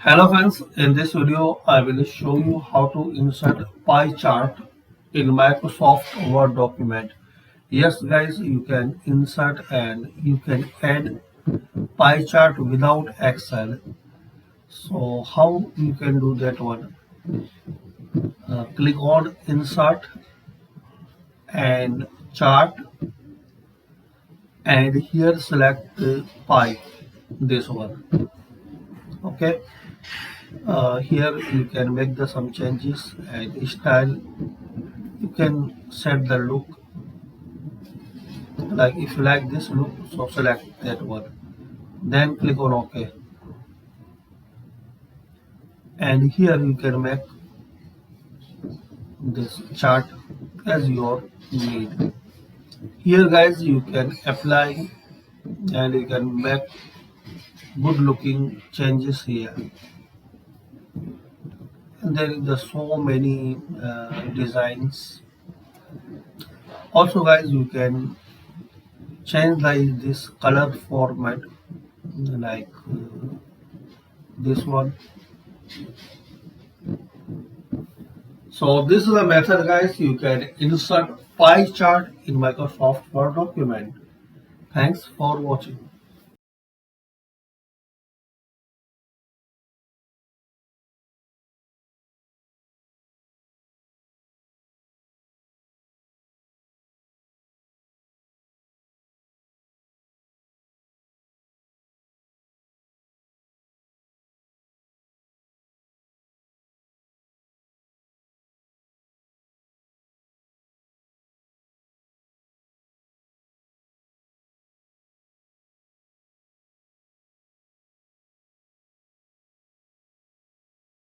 Hello friends, in this video I will show you how to insert pie chart in Microsoft Word document. Yes guys, you can insert and you can add pie chart without Excel. So how you can do that one? Click on insert and chart and here select pie, this one. Okay, here you can make some changes and style. You can set the look, like if you like this look, so select that one, then click on OK, and here you can make this chart as your need. Here guys, you can apply and you can make good looking changes here, and there is so many designs. Also guys, you can change this color format, like this one. So this is the method guys, you can insert pie chart in Microsoft Word document. Thanks for watching.